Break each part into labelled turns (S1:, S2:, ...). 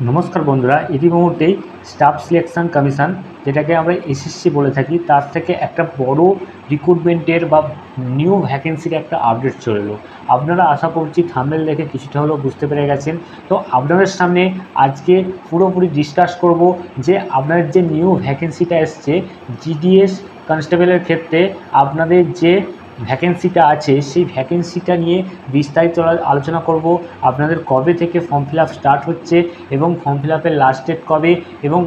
S1: নমস্কার বন্ধুরা, এই মুহূর্তেই স্টাফ সিলেকশন কমিশন, যেটাকে আমরা এসএসসি বলে থাকি, তার থেকে একটা বড় রিক্রুটমেন্টের বা নিউ ভ্যাকেন্সির একটা আপডেট চলে এলো। আপনারা আশা করছি থাম্বনেল দেখে কিছুটা হলেও বুঝতে পেরে গেছেন। তো আপনাদের সামনে আজকে পুরোপুরি ডিসকাস করব যে আপনাদের যে নিউ ভ্যাকেন্সিটা এসছে জিডিএস কনস্টেবলের ক্ষেত্রে, আপনাদের যে ভ্যাকেন্সিটা আছে সেই ভ্যাকেন্সিটা নিয়ে বিস্তারিত আলোচনা করব। আপনাদের কবে থেকে ফর্ম ফিল আপ স্টার্ট হচ্ছে এবং ফর্ম ফিল আপের লাস্ট ডেট কবে এবং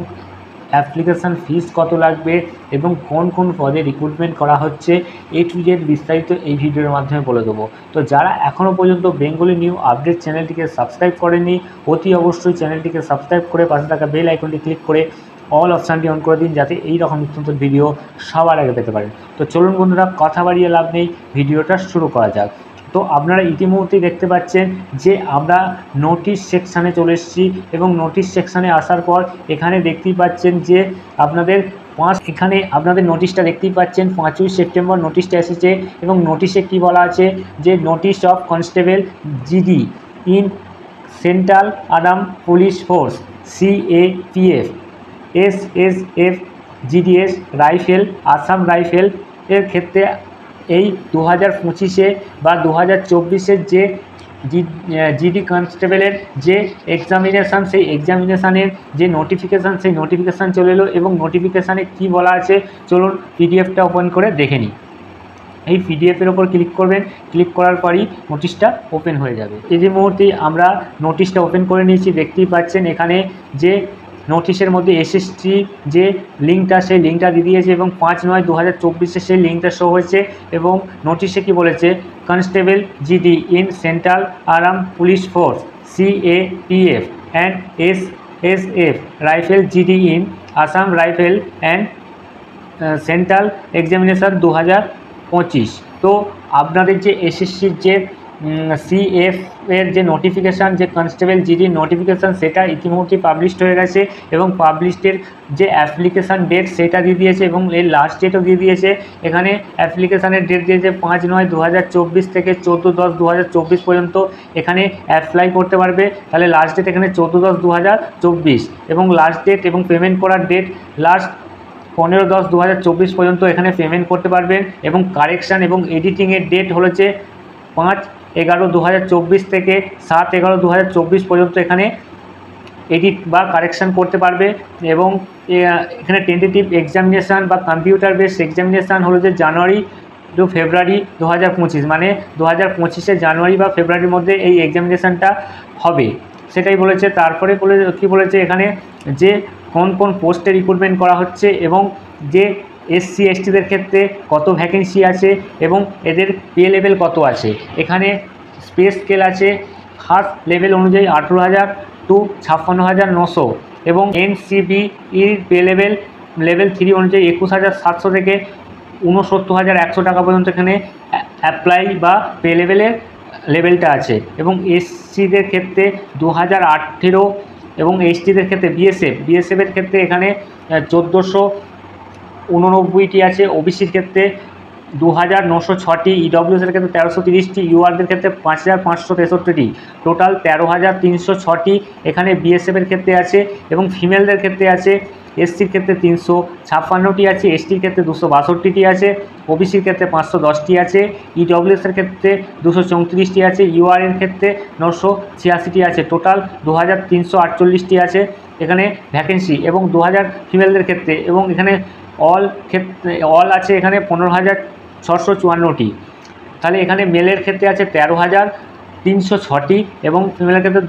S1: অ্যাপ্লিকেশান ফিস কত লাগবে এবং কোন কোন পদে রিক্রুটমেন্ট করা হচ্ছে, এ টু জেড বিস্তারিত এই ভিডিওর মাধ্যমে বলে দেবো। তো যারা এখনও পর্যন্ত বেঙ্গলি নিউ আপডেট চ্যানেলটিকে সাবস্ক্রাইব করেনি, অতি অবশ্যই চ্যানেলটিকে সাবস্ক্রাইব করে পাশে থাকা বেল আইকনটি ক্লিক করে অল অপশানটি অন করে দিন, যাতে এই রকম নিত্য ভিডিও সবার আগে পেতে পারেন। তো চলুন বন্ধুরা, কথা বাড়িয়ে লাভ নেই, ভিডিওটা শুরু করা যাক। তো আপনারা ইতিমধ্যেই দেখতে পাচ্ছেন যে আমরা নোটিশ সেকশানে চলে এসেছি এবং নোটিশ সেকশানে আসার পর এখানে দেখতেই পাচ্ছেন যে এখানে আপনাদের নোটিশটা দেখতেই পাচ্ছেন 5ই সেপ্টেম্বর নোটিশটা এসেছে এবং নোটিশে কি বলা আছে যে notice of constable GD in central arm police force CAPF SSF GDS rifle Assam rifle এর ক্ষেত্রে এই 2025-এ বা 2024-এর যে জিডি কনস্টেবলের যে এক্সামিনেশান, সেই এক্সামিনেশানের যে নোটিফিকেশান, সেই নোটিফিকেশান চলে এলো এবং নোটিফিকেশানে কি বলা আছে চলুন পিডিএফটা ওপেন করে দেখে নিই। এই পিডিএফের ওপর ক্লিক করবেন, ক্লিক করার পরই নোটিশটা ওপেন হয়ে যাবে। এই যে মুহূর্তেই আমরা নোটিশটা ওপেন করে নিয়েছি, দেখতেই পাচ্ছেন এখানে যে নোটিশের মধ্যে এসএসসি যে লিঙ্কটা, সেই লিঙ্কটা দিয়ে দিয়েছে এবং 5/9/2024-এ সেই লিঙ্কটা শো হয়েছে এবং নোটিশে কি বলেছে, constable GD in central arm police force CAPF and SSF rifle GD in Assam rifle and central examination 2025। তো আপনাদের যে এসএসসির যে সিএফ এর যে নোটিফিকেশান, যে কনস্টেবল জিডির নোটিফিকেশান, সেটা ইতিমধ্যেই পাবলিশড হয়ে গেছে এবং পাবলিশডের যে অ্যাপ্লিকেশান ডেট সেটা দিয়ে দিয়েছে এবং এর লাস্ট ডেটও দিয়ে দিয়েছে। এখানে অ্যাপ্লিকেশানের ডেট দিয়েছে 5/9/2024 থেকে 14/10/2024 পর্যন্ত এখানে অ্যাপ্লাই করতে পারবে। তাহলে লাস্ট ডেট এখানে 14/10/2024 এবং লাস্ট ডেট এবং পেমেন্ট করার ডেট লাস্ট 15/10/2024 পর্যন্ত এখানে পেমেন্ট করতে পারবেন এবং কারেকশান এবং এডিটিংয়ের ডেট হচ্ছে 5/11/2024 থেকে 7/11/2024 পর্যন্ত এখানে এডিট বা কারেকশান করতে পারবে এবং এখানে টেন্টেটিভ এক্সামিনেশান বা কম্পিউটার বেসড এক্সামিনেশান হলো যে জানুয়ারি টু ফেব্রুয়ারি 2025, মানে 2025-এ জানুয়ারি বা ফেব্রুয়ারির মধ্যে এই এক্সামিনেশানটা হবে, সেটাই বলেছে। তারপরে কী বলেছে এখানে যে কোন কোন পোস্টে রিক্রুটমেন্ট করা হচ্ছে এবং যে এসসি এসটিদের ক্ষেত্রে কত ভ্যাকেন্সি আছে এবং এদের পে লেভেল কত আছে। এখানে পে স্কেল আছে ফার্স্ট লেভেল অনুযায়ী 18,000 টু 56,900 এবং এনসিবিইর পে লেভেল 3 অনুযায়ী 21,700 থেকে 69,100 টাকা পর্যন্ত এখানে অ্যাপ্লাই বা পে লেভেলটা আছে এবং এসসিদের ক্ষেত্রে 2018 এবং এসটিদের ক্ষেত্রে বিএসএফের ক্ষেত্রে এখানে 1489টি আছে, ওবিসির ক্ষেত্রে 2,906টি, ইডব্লিউএসের ক্ষেত্রে 1330টি, ইউআরদের ক্ষেত্রে 5,563টি, টোটাল 13,306টি এখানে বিএসএফের ক্ষেত্রে আছে এবং ফিমেলদের ক্ষেত্রে আছে এসসির ক্ষেত্রে 356টি আছে, এসটির ক্ষেত্রে 262টি আছে, ওবিসির ক্ষেত্রে 510টি আছে, ইডব্লিউএসের ক্ষেত্রে 234টি আছে, ইউআরের ক্ষেত্রে 986টি আছে, টোটাল 2,348টি আছে এখানে ভ্যাকেন্সি এবং 2,000 ফিমেলদের ক্ষেত্রে এবং এখানে অল আছে এখানে 15,654টি। তাহলে এখানে মেলের ক্ষেত্রে আছে 13,306টি এবং ফিমেলের ক্ষেত্রে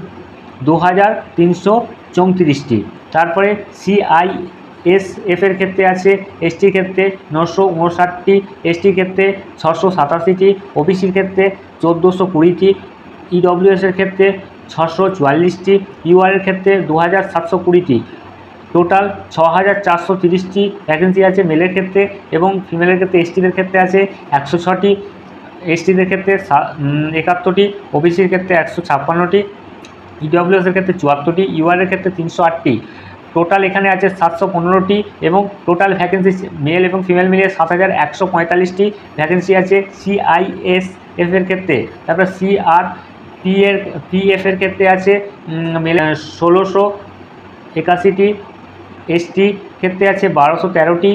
S1: 2,334টি। তারপরে সিআইএসএফের ক্ষেত্রে আছে এসটির ক্ষেত্রে 959টি, এসটির ক্ষেত্রে 687টি, ওবিসির ক্ষেত্রে 1,420টি, ইডব্লিউএসের ক্ষেত্রে 644টি, ইউআরের ক্ষেত্রে 2,720টি, টোটাল 6,430টি ভ্যাকেন্সি আছে মেলের ক্ষেত্রে এবং ফিমেলের ক্ষেত্রে এসটিদের ক্ষেত্রে আছে 106টি, এসটিদের ক্ষেত্রে 71টি, ওবিসির ক্ষেত্রে 156টি, ইডব্লিউএসের ক্ষেত্রে 74টি, ইউআরের ক্ষেত্রে 308টি, টোটাল এখানে আছে 715টি এবং টোটাল ভ্যাকেন্সি মেল এবং ফিমেল মিলিয়ে 7,145টি ভ্যাকেন্সি আছে সিআইএসএফের ক্ষেত্রে। তারপর পিএফের ক্ষেত্রে আছে 1,600 81টি, এসটি ক্ষেত্রে আছে 1213টি,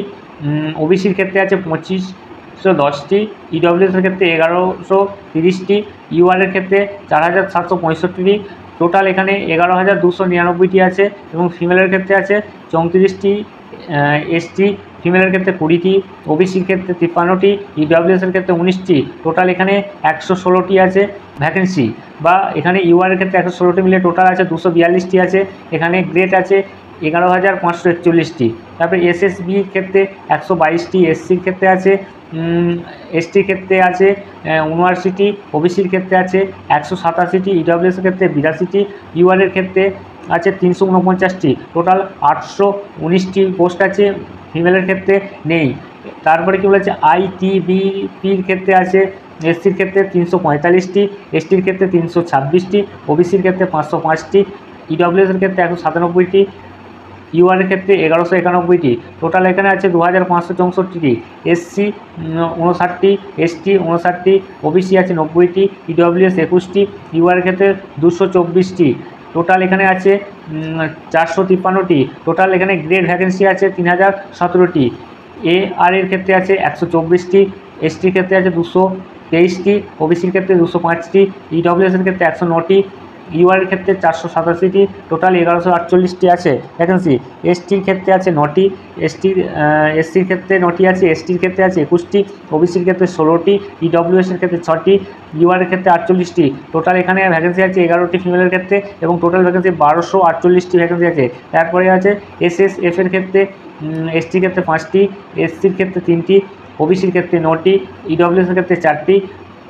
S1: ওবিসির ক্ষেত্রে আছে 2510টি, ইডব্লিউএসের ক্ষেত্রে 1130টি, ইউআরের ক্ষেত্রে 4765টি। টোটাল এখানে 11,299টি আছে এবং ফিমেলের ক্ষেত্রে আছে 34টি, এসটি ফিমেলের ক্ষেত্রে 20টি, ওবিসির ক্ষেত্রে 53টি, ইডব্লিউএসের ক্ষেত্রে 19টি। টোটাল এখানে 116টি আছে ভ্যাকেন্সি, বা এখানে ইউআরের ক্ষেত্রে 116টি মিলে টোটাল আছে 242টি আছে। এখানে গ্রেড আছে 11,541টি। তারপরে এসএসবির ক্ষেত্রে 122টি, এসসির ক্ষেত্রে আছে, এসটির ক্ষেত্রে আছে 79টি, ওবিসির ক্ষেত্রে আছে 187টি, ইডব্লিউএসের ক্ষেত্রে 82টি, ইউআরের ক্ষেত্রে আছে 349টি। টোটাল 819টি পোস্ট আছে, ফিমেলের ক্ষেত্রে নেই। তারপরে কী বলেছে, আইটিবিপির ক্ষেত্রে আছে এসসির ক্ষেত্রে 345টি, এসটির ক্ষেত্রে 326টি, ওবিসির ক্ষেত্রে 505টি, ইডব্লিউএসের ক্ষেত্রে 197টি, ইউআরের ক্ষেত্রে 1191টি। টোটাল এখানে আছে 2564টি। এসসি 59টি, এসটি 59টি, ওবিসি আছে 90টি, ইডব্লিউএস 21টি, ইউআরের ক্ষেত্রে 224টি। টোটাল এখানে আছে 453টি। টোটাল এখানে গ্রেড ভ্যাকেন্সি আছে 3017টি। এআর এর ক্ষেত্রে আছে 124টি, এসটির ক্ষেত্রে আছে 223টি, ওবিসির ক্ষেত্রে 205টি, ইডব্লিউএসের ক্ষেত্রে 109টি, ইউআরের ক্ষেত্রে 487টি। টোটাল 1148টি আছে ভ্যাকেন্সি। এসটির ক্ষেত্রে আছে 9টি, এসসির ক্ষেত্রে 9টি আছে, এসটির ক্ষেত্রে আছে 21টি, ওবিসির ক্ষেত্রে 16টি, ইডব্লিউএসের ক্ষেত্রে 6টি, ইউআরের ক্ষেত্রে 48টি। টোটাল এখানে ভ্যাকেন্সি আছে 11টি ফিমেলের ক্ষেত্রে এবং টোটাল ভ্যাকেন্সি 1248টি ভ্যাকেন্সি আছে। তারপরে আছে এসএসএফ এর ক্ষেত্রে, এসটির ক্ষেত্রে 5টি, এসসির ক্ষেত্রে 3টি, ওবিসির ক্ষেত্রে 9টি, ইডব্লিউএসের ক্ষেত্রে 4টি,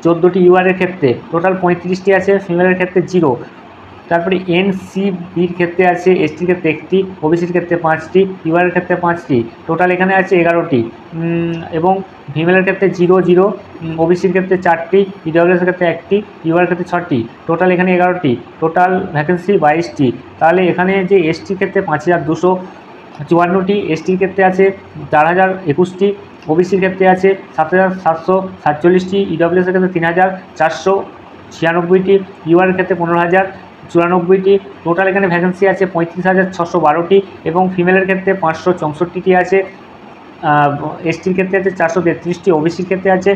S1: 14টি ইউআরের ক্ষেত্রে। টোটাল 35টি আছে, ফিমেলের ক্ষেত্রে 0। তারপরে এনসিবির ক্ষেত্রে আছে এসটির ক্ষেত্রে 1টি, ওবিসির ক্ষেত্রে 5টি, ইউআরের ক্ষেত্রে 5টি। টোটাল এখানে আছে 11টি এবং ফিমেলের ক্ষেত্রে 0 0, ওবিসির ক্ষেত্রে 4টি, ইডব্লিউএসের ক্ষেত্রে 1টি, ইউআরের ক্ষেত্রে 6টি। টোটাল এখানে 11টি। Total vacancy 22টি। তাহলে এখানে যে এসটির ক্ষেত্রে 5254টি, এসটির ক্ষেত্রে আছে 4021টি, ওবিসির ক্ষেত্রে আছে 7747টি, ইডব্লিউএসের ক্ষেত্রে 3496টি, ইউআরের ক্ষেত্রে 15094টি। টোটাল এখানে ভ্যাকেন্সি আছে 35,612টি এবং ফিমেলের ক্ষেত্রে 564টি আছে। এসটির ক্ষেত্রে আছে 433টি, ওবিসির ক্ষেত্রে আছে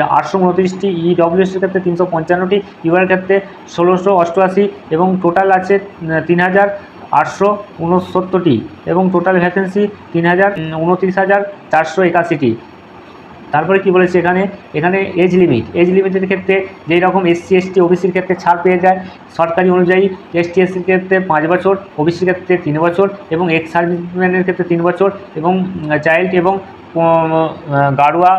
S1: 829টি, ইডব্লিউএসের ক্ষেত্রে 355টি, ইউআরের ক্ষেত্রে 1688 এবং টোটাল আছে 3869টি এবং টোটাল ভ্যাকেন্সি 29,481টি। তারপরে কি বলেছে এখানে এজ লিমিটের ক্ষেত্রে যেই রকম এসসি এসটি ওবিসির ক্ষেত্রে ছাড় পেয়ে যায় সরকারি অনুযায়ী, এসটি এসসির ক্ষেত্রে 5 বছর, ওবিসির ক্ষেত্রে 3 বছর এবং এক্স সার্ভিসম্যানের ক্ষেত্রে 3 বছর এবং চাইল্ড এবং গাড়ুয়া,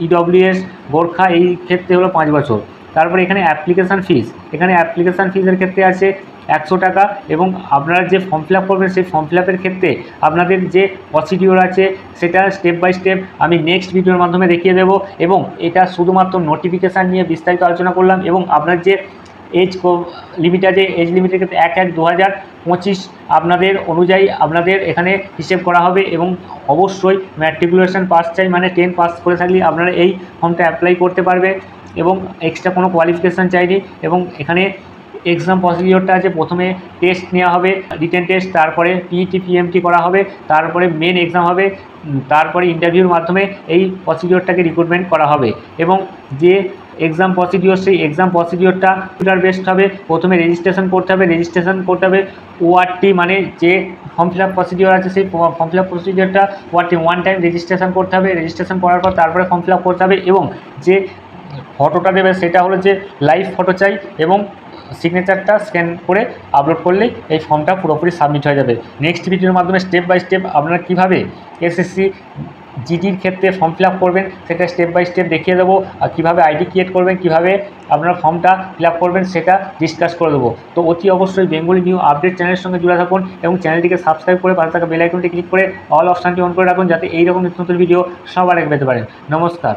S1: ইডব্লিউএস, গোর্খা এই ক্ষেত্রে হলো 5 বছর। তারপরে এখানে অ্যাপ্লিকেশান ফিজের ক্ষেত্রে আছে 100 টাকা এবং আপনারা যে ফর্ম ফিল আপ করবেন সেই ফর্ম ফিল আপের ক্ষেত্রে আপনাদের যে প্রসিডিওর আছে সেটা স্টেপ বাই স্টেপ আমি নেক্সট ভিডিওর মাধ্যমে দেখিয়ে দেবো এবং এটা শুধুমাত্র নোটিফিকেশান নিয়ে বিস্তারিত আলোচনা করলাম এবং আপনার যে এজ লিমিট আছে এজ লিমিটের ক্ষেত্রে 1/1/2025 আপনাদের অনুযায়ী আপনাদের এখানে হিসেব করা হবে এবং অবশ্যই ম্যাট্রিকুলেশন পাস চাই, মানে 10 পাস করে থাকলে আপনারা এই ফর্মটা অ্যাপ্লাই করতে পারবে এবং এক্সট্রা কোনো কোয়ালিফিকেশান চাইনি। এবং এখানে এক্সাম প্রসিডিওরটা আছে, প্রথমে টেস্ট নেওয়া হবে, রিটেন টেস্ট, তারপরে পিইটি পিএমটি করা হবে, তারপরে মেন এক্সাম হবে, তারপরে ইন্টারভিউর মাধ্যমে এই প্রসিডিওরটাকে রিক্রুটমেন্ট করা হবে এবং যে এক্সাম প্রসিডিওর সেই এক্সাম প্রসিডিওরটা কম্পিউটার বেসড হবে। প্রথমে রেজিস্ট্রেশন করতে হবে ওআরটি, মানে যে ফর্ম ফিল আপ প্রসিডিওর আছে সেই ফর্ম ফিল আপ প্রসিডিওরটা ওয়ান টাইম রেজিস্ট্রেশন করতে হবে, রেজিস্ট্রেশন করার পর তারপরে ফর্ম ফিল আপ করতে হবে এবং যে ফটোটা দেবে সেটা হলো যে লাইভ ফটো চাই এবং সিগনেচারটা স্ক্যান করে আপলোড করলেই এই ফর্মটা পুরোপুরি সাবমিট হয়ে যাবে। নেক্সট ভিডিওর মাধ্যমে স্টেপ বাই স্টেপ আপনারা কীভাবে এসএসসি জিডির ক্ষেত্রে ফর্ম ফিল আপ করবেন সেটা স্টেপ বাই স্টেপ দেখিয়ে দেবো, আর কীভাবে আইডি ক্রিয়েট করবেন, কীভাবে আপনারা ফর্মটা ফিল আপ করবেন সেটা ডিসকাস করে দেবো। তো অতি অবশ্যই বেঙ্গলি নিউ আপডেট চ্যানেলের সঙ্গে জুড়ে থাকুন এবং চ্যানেলটিকে সাবস্ক্রাইব করে পাশে থাকা বেল আইকনটি ক্লিক করে অল অপশানটি অন করে রাখুন যাতে এইরকম নিত্য নতুন ভিডিও সবার আগে পেতে পারেন। নমস্কার।